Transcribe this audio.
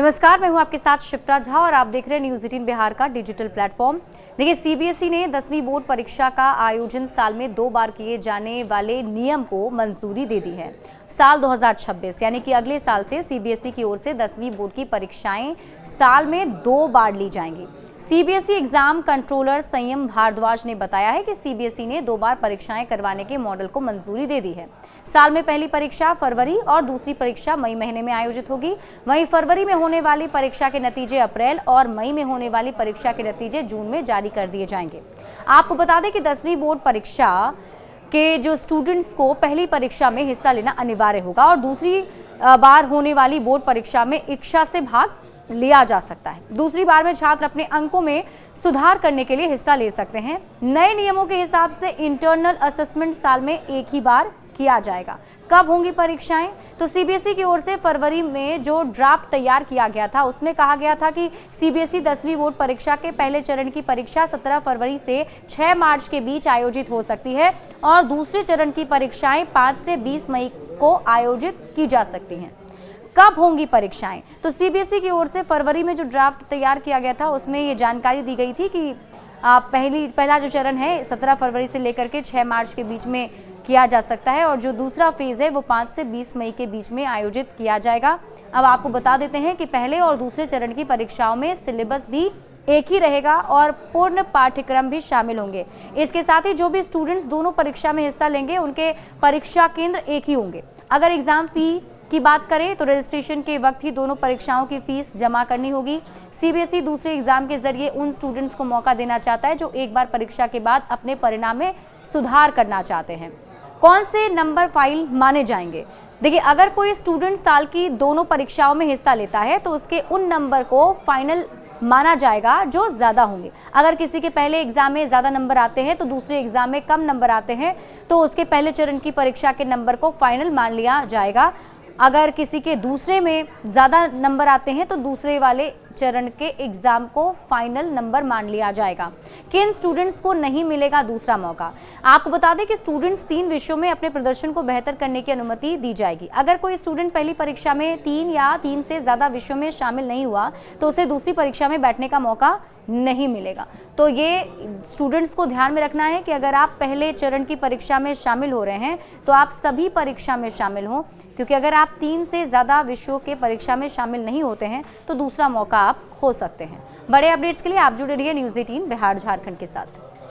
नमस्कार, मैं हूं आपके साथ शिप्रा झा और आप देख रहे हैं न्यूज़ 18 बिहार का डिजिटल प्लेटफॉर्म। देखिए, सीबीएसई ने 10वीं बोर्ड परीक्षा का आयोजन साल में 2 बार किए जाने वाले नियम को मंजूरी दे दी है। साल 2026 यानी कि अगले साल से सीबीएसई की ओर से 10वीं बोर्ड की परीक्षाएं साल में 2 बार ली जाएंगी। सीबीएसई एग्जाम कंट्रोलर संयम भारद्वाज ने बताया है कि सीबीएसई ने 2 बार परीक्षाएं करवाने के मॉडल को मंजूरी दे दी है। साल में पहली परीक्षा फरवरी और दूसरी परीक्षा मई महीने में आयोजित होगी। वहीं फरवरी में होने वाली परीक्षा के नतीजे अप्रैल और मई में होने वाली परीक्षा के नतीजे जून में जारी कर दिए जाएंगे। आपको बता दें कि 10वीं बोर्ड परीक्षा के जो स्टूडेंट्स को पहली परीक्षा में हिस्सा लेना अनिवार्य होगा और दूसरी बार होने वाली बोर्ड परीक्षा में इच्छा से भाग लिया जा सकता है। दूसरी बार में छात्र अपने अंकों में सुधार करने के लिए हिस्सा ले सकते हैं। नए नियमों के हिसाब से इंटरनल असेसमेंट साल में एक ही बार किया जाएगा। कब होंगी परीक्षाएं? तो सीबीएसई की ओर से फरवरी में जो ड्राफ्ट तैयार किया गया था उसमें कहा गया था कि सीबीएसई 10वीं बोर्ड परीक्षा के पहले चरण की परीक्षा 17 फरवरी से 6 मार्च के बीच आयोजित हो सकती है और दूसरे चरण की परीक्षाएं 5 से 20 मई को आयोजित की जा सकती हैं। कब होंगी परीक्षाएं? तो सीबीएसई की ओर से फरवरी में जो ड्राफ्ट तैयार किया गया था उसमें ये जानकारी दी गई थी कि पहला जो चरण है 17 फरवरी से लेकर के 6 मार्च के बीच में किया जा सकता है और जो दूसरा फेज है वो 5 से 20 मई के बीच में आयोजित किया जाएगा। अब आपको बता देते हैं कि पहले और दूसरे चरण की परीक्षाओं में सिलेबस भी एक ही रहेगा और पूर्ण पाठ्यक्रम भी शामिल होंगे। इसके साथ ही जो भी स्टूडेंट्स दोनों परीक्षा में हिस्सा लेंगे उनके परीक्षा केंद्र एक ही होंगे। अगर एग्जाम फी की बात करें तो रजिस्ट्रेशन के वक्त ही दोनों परीक्षाओं की फीस जमा करनी होगी। सीबीएसई दूसरे एग्जाम के जरिए उन स्टूडेंट्स को मौका देना चाहता है जो एक बार परीक्षा के बाद अपने परिणाम में सुधार करना चाहते हैं। कौन से नंबर फाइल माने जाएंगे? देखिए, अगर कोई स्टूडेंट साल की दोनों परीक्षाओं में हिस्सा लेता है तो उसके उन नंबर को फाइनल माना जाएगा जो ज्यादा होंगे। अगर किसी के पहले एग्जाम में ज्यादा नंबर आते हैं तो दूसरे एग्जाम में कम नंबर आते हैं तो उसके पहले चरण की परीक्षा के नंबर को फाइनल मान लिया जाएगा। अगर किसी के दूसरे में ज़्यादा नंबर आते हैं तो दूसरे वाले चरण के एग्जाम को फाइनल नंबर मान लिया जाएगा। किन स्टूडेंट्स को नहीं मिलेगा दूसरा मौका? आपको बता दें कि स्टूडेंट्स 3 विषयों में अपने प्रदर्शन को बेहतर करने की अनुमति दी जाएगी। अगर कोई स्टूडेंट पहली परीक्षा में 3 या 3 से ज़्यादा विषयों में शामिल नहीं हुआ तो उसे दूसरी परीक्षा में बैठने का मौका नहीं मिलेगा। तो ये स्टूडेंट्स को ध्यान में रखना है कि अगर आप पहले चरण की परीक्षा में शामिल हो रहे हैं तो आप सभी परीक्षा में शामिल हों, क्योंकि अगर आप 3 से ज़्यादा विषयों के परीक्षा में शामिल नहीं होते हैं तो दूसरा मौका आप खो सकते हैं। बड़े अपडेट्स के लिए आप जुड़े रहिए न्यूज़ 18 बिहार झारखंड के साथ।